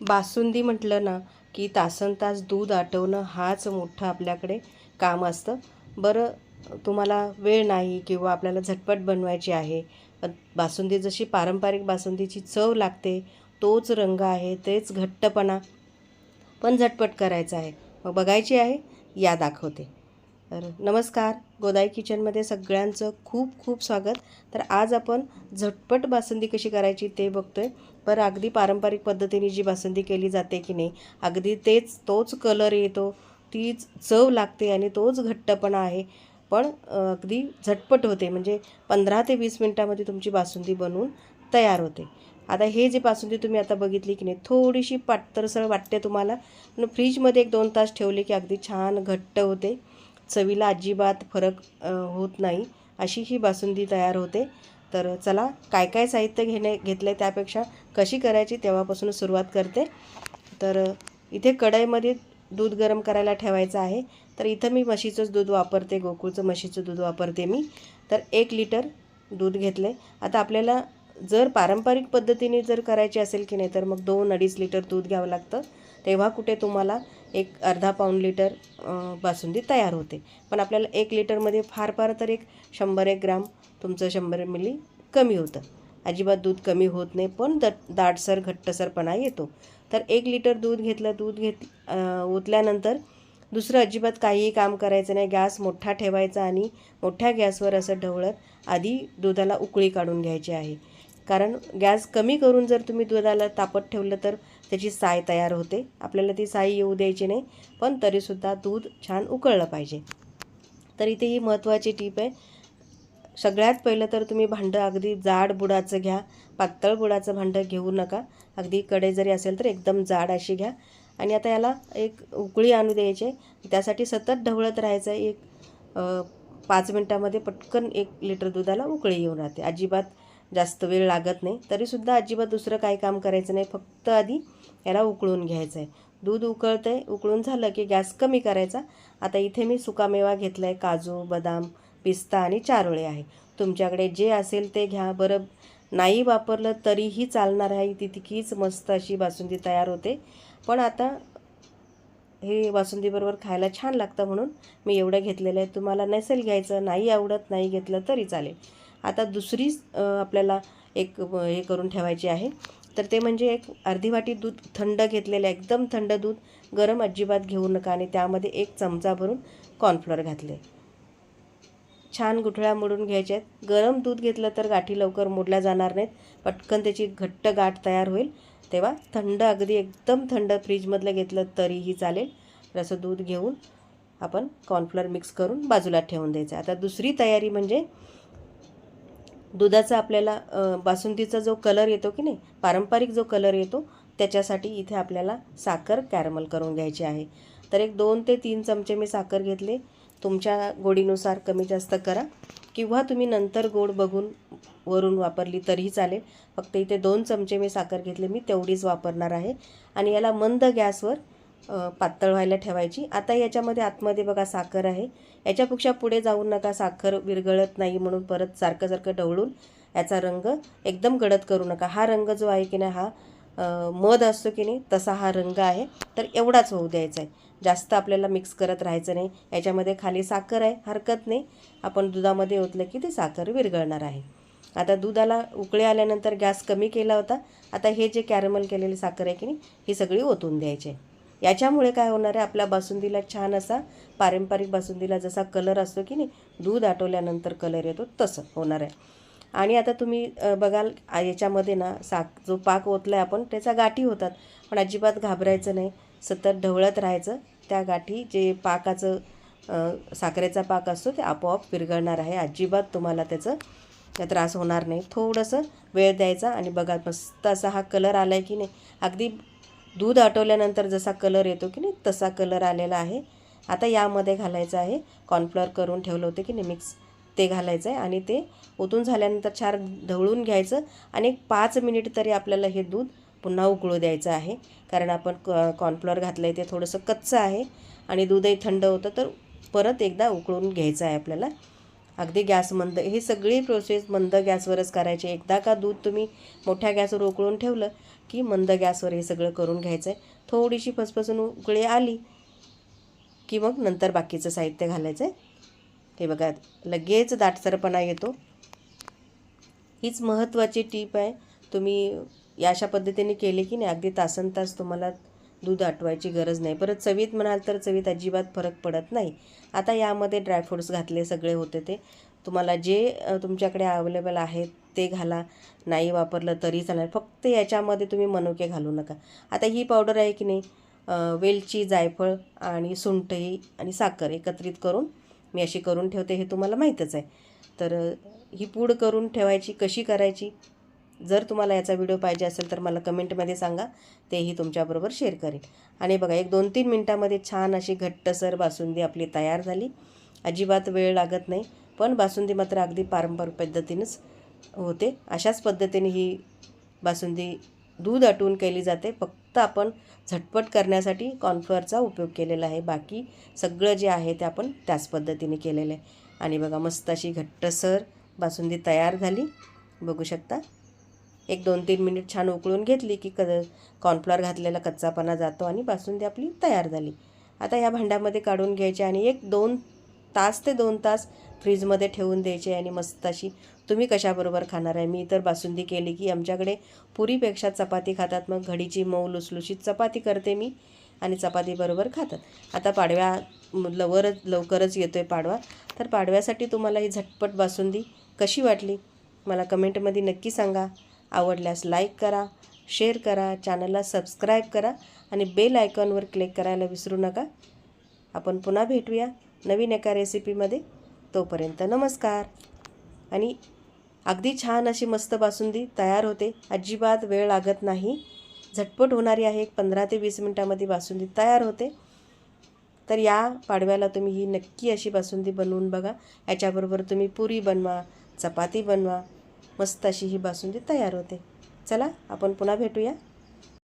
बासुंदी म्हटलं ना की तासनतास दूध आटवणं हाच मोठं आपल्याकडे काम असतं. बरं तुम्हाला वेळ नाही किंवा आपल्याला झटपट बनवायची आहे, पण बासुंदी जशी पारंपरिक बासुंदीची चव लागते, तोच रंग आहे, तेच घट्टपणा, पण झटपट करायचा आहे. मग बघायची आहे, या दाखवते. तर नमस्कार, गोदाई किचनमध्ये सगळ्यांचं खूप खूप स्वागत. तर आज आपण झटपट बासुंदी कशी करायची ते बघतोय. बरं, अगदी पारंपरिक पद्धतीने जी बासुंदी केली जाते की नाही, अगदी तोच कलर येतो, तीच चव लागते आणि तोच घट्टपणा आहे. पण अगदी झटपट होते, म्हणजे 15 ते 20 मिनटामध्ये तुमची बासुंदी बनवून तयार होते. आता हे जे बासुंदी तुम्ही आता बघितली की नाही, थोडीशी पातळसर वाटते तुम्हाला, पण फ्रीजमध्ये 1-2 तास ठेवली की अगदी छान घट्ट होते. चवीला अजिबात फरक होत नाही, अशी ही बासुंदी तयार होते. तर चला, काय काय साहित्य घेतलं आहे त्यापेक्षा कशी करायची तेव्हापासून सुरुवात करते. तर इथे कढईमध्ये दूध गरम करायला ठेवायचं आहे. तर इथं मी म्हशीचंच दूध वापरते, गोकुळचं म्हशीचं दूध वापरते मी. तर 1 लिटर दूध घेतलं आहे. आता आपल्याला जर पारंपरिक पद्धतीने जर करायची असेल की नाही, तर मग 2-2.5 लिटर दूध घ्यावं लागतं. तेव्हा कुठे तुम्हाला एक अर्धा पाऊण लिटर बासुंदी तयार होते. पण आपल्याला 1 लिटरमध्ये फार फार तर एक 100-1 ग्राम तुमचं 100 मिली कमी होतं. अजिबात दूध कमी होत नाही, पण दाटसर घट्टसरपणा येतो. तर 1 लिटर दूध घेतलं. ओतल्यानंतर दुसरं अजिबात काहीही काम करायचं नाही. गॅस मोठा ठेवायचा आणि मोठ्या गॅसवर असं ढवळत आधी दुधाला उकळी काढून घ्यायची आहे. कारण गॅस कमी करून जर तुम्ही दुधाला तापत ठेवलं तर त्याची साय तयार होते. आपल्याला ती साय येऊ द्यायची नाही, पण तरीसुद्धा दूध छान उकळलं पाहिजे. तर इथे ही महत्त्वाची टीप आहे. सगळ्यात पहिलं तर तुम्ही भांडं अगदी जाड बुडाचं घ्या, पातळ बुडाचं भांडं घेऊ नका. अगदी कढई जरी असेल तर एकदम जाड अशी घ्या. आणि आता याला एक उकळी आणू द्यायची. त्यासाठी सतत ढवळत राहायचं. 5 मिनटामध्ये पटकन 1 लिटर दुधाला उकळी येऊन राहते. अजिबात जास्त वेळ लागत नाही. तरीसुद्धा अजिबात दुसरं काही काम करायचं नाही, फक्त आधी याला उकळून घ्यायचं आहे. दूध उकळतं आहे, उकळून झालं की गॅस कमी करायचा. आता इथे मी सुकामेवा घेतला आहे, काजू, बदाम, पिस्ता आणि चारोळे आहे. तुमच्याकडे जे असेल ते घ्या. बरं, नाही वापरलं तरीही चालणार आहे, तितकीच मस्त अशी बासुंदी तयार होते. पण आता हे बासुंदीबरोबर खायला छान लागतं म्हणून मी एवढं घेतलेलं आहे. तुम्हाला नसेल घ्यायचं, नाही आवडत, नाही घेतलं तरी चालेल. आता दुसरी आपल्याला एक हे करून ठेवायची आहे. तर ते म्हणजे एक अर्धी वाटी दूध थंड घेतलेलं आहे, एकदम थंड दूध, गरम अजिबात घेऊ नका. आणि त्यामध्ये 1 चमचा भरून कॉर्नफ्लोअर घातले. छान गुठळ्या मोडून घ्यायच्या आहेत. गरम दूध घेतलं तर गाठी लवकर मोडल्या जाणार नाहीत, पटकन त्याची घट्ट गाठ तयार होईल. तेव्हा थंड, अगदी एकदम थंड फ्रीजमधलं घेतलं तरीही चालेल. तर असं दूध घेऊन आपण कॉर्नफ्लोअर मिक्स करून बाजूला ठेवून द्यायचं. आता दुसरी तयारी म्हणजे दुधाचा आपल्याला बासुंदीचा जो कलर येतो की नाही, पारंपरिक जो कलर येतो, त्याच्यासाठी इथे आपल्याला साखर कॅरमल करून घ्यायची आहे. तर एक 2 ते 3 चमचे मी साखर घेतले. तुमच्या गोडीनुसार कमी जास्त करा, किंवा तुम्ही नंतर गोड बघून वरून वापरली तरीही चालेल. फक्त इथे 2 चमचे मी साखर घेतले, मी तेवढीच वापरणार आहे. आणि याला मंद गॅसवर पातळ व्हायला ठेवायची. आता याच्यामध्ये आतमध्ये बघा साखर आहे. याच्यापेक्षा पुढे जाऊ नका, साखर विरघळत नाही म्हणून परत सारखं सारखं ढवळून याचा रंग एकदम गडद करू नका. हा रंग जो आहे की नाही, हा मध असतो की नाही, तसा हा रंग आहे. तर एवढाच होऊ द्यायचा आहे, जास्त आपल्याला मिक्स करत राहायचं नाही. याच्यामध्ये खाली साखर आहे, हरकत नाही, आपण दुधामध्ये ओतलं की ती साखर विरघळणार आहे. आता दुधाला उकळी आल्यानंतर गॅस कमी केला होता. आता हे जे कॅरमल केलेली साखर आहे की नाही, ही सगळी ओतून द्यायची आहे. याच्यामुळे काय होणार आहे, आपल्या बासुंदीला छान असा, पारंपरिक बासुंदीला जसा कलर असतो की नाही, दूध आटवल्यानंतर कलर येतो, तसं होणार आहे. आणि आता तुम्ही बघाल याच्यामध्ये ना, जो पाक ओतला आहे आपण, त्याचा गाठी होतात. पण अजिबात घाबरायचं नाही, सतत ढवळत राहायचं. त्या गाठी, जे पाकाचं साखरेचा पाक असतो, ते आपोआप विरघळणार आहे. अजिबात तुम्हाला त्याचा त्रास होणार नाही. थोडंसं वेळ द्यायचा आणि बघा, मस्त असा हा कलर आला आहे की नाही, अगदी दूध आटवल्यानंतर जसा कलर येतो की नाही, तसा कलर आलेला आहे. आता यामध्ये घालायचं आहे कॉर्नफ्लोअर करून ठेवलं होतं की नाही मिक्स, ते घालायचं आहे. आणि ते ओतून झाल्यानंतर छान ढवळून घ्यायचं. आणि 5 मिनिट तरी आपल्याला हे दूध पुन्हा उकळू द्यायचं आहे. कारण आपण कॉर्नफ्लोअर घातलं आहे, ते थोडंसं कच्चं आहे आणि दूधही थंड होतं, तर परत एकदा उकळून घ्यायचं आहे आपल्याला. अगदी गॅस मंद, ही सगळी प्रोसेस मंद गॅसवरच करायची. एकदा का दूध तुम्ही मोठ्या गॅसवर उकळून ठेवलं की मंद गॅसवर हे सगळं करून घ्यायचं आहे. थोडीशी फसफसून उकळी आली की मग नंतर बाकीचं साहित्य घालायचं आहे. हे बघा लगेच दाटसरपणा येतो. हीच महत्त्वाची टीप आहे. तुम्ही या अशा पद्धतीने केले की नाही अगदी तासनतास तुम्हाला दूध आटवायची गरज नाही. परत चवीत म्हणाल तर चवीत अजिबात फरक पडत नाही. आता यामध्ये ड्रायफ्रूट्स घातले सगळे होते ते. तुम्हाला जे तुमच्याकडे अवेलेबल आहेत ते घाला. नाही वापरलं तरी चालेल. फक्त याच्यामध्ये तुम्ही मनुके घालू नका. आता ही पावडर आहे की नाही वेलची, जायफळ आणि सुंठही आणि साखर एकत्रित करून मी अशी करून ठेवते, हे तुम्हाला माहीतच आहे. तर ही पूड करून ठेवायची कशी करायची, जर तुम्हाला याचा व्हिडिओ पाहिजे असेल तर मला कमेंटमध्ये सांगा, तेही तुमच्याबरोबर शेअर करेन. आणि बघा एक 2-3 मिनटामध्ये छान अशी घट्टसर बासुंदी आपली तयार झाली. अजिबात वेळ लागत नाही, पण बासुंदी मात्र अगदी पारंपरिक पद्धतीनेच होते. अशाच पद्धतीने ही बासुंदी दूध आटवून केली जाते. फक्त आपण झटपट करण्यासाठी कॉर्नफ्लोअरचा उपयोग केलेला आहे. बाकी सगळं जे आहे ते आपण त्याच पद्धतीने केलेलं आहे. आणि बघा मस्त अशी घट्टसर बासुंदी तयार झाली, बघू शकता. एक 2-3 मिनिट छान उकळून घेतली की कॉर्नफ्लोअर घातलेला कच्चापणा जातो आणि बासुंदी आपली तयार झाली. आता या भांड्यामध्ये काढून घ्यायचे आणि 1-2 तास ते 2 तास फ्रीजमध्ये ठेवून द्यायचे. आणि मस्त अशी तुम्ही कशाबरोबर खाणार आहे. मी तर बासुंदी केली की आमच्याकडे पुरीपेक्षा चपाती खातात. मग घडीची मऊ लुसलुशीत चपाती करते मी आणि चपातीबरोबर खातात. आता लवकरच येतो आहे पाडवा. तर पाडव्यासाठी तुम्हाला ही झटपट बासुंदी कशी वाटली मला कमेंटमध्ये नक्की सांगा. आवडल्यास लाईक करा, शेअर करा, चॅनलला सबस्क्राईब करा आणि बेल आयकॉनवर क्लिक करायला विसरू नका. आपण पुन्हा भेटूया नवीन एका रेसिपीमध्ये. तोपर्यंत नमस्कार. आणि अगदी छान अशी मस्त बासुंदी तयार होते. अजिबात वेळ लागत नाही, झटपट होणारी आहे. 15 ते 20 मिनटामध्ये बासुंदी तयार होते. तर या पाडव्याला तुम्ही ही नक्की अशी बासुंदी बनवून बघा. याच्याबरोबर तुम्ही पुरी बनवा, चपाती बनवा, मस्त अशी ही बासुंदी तयार होते. चला आपण पुन्हा भेटूया.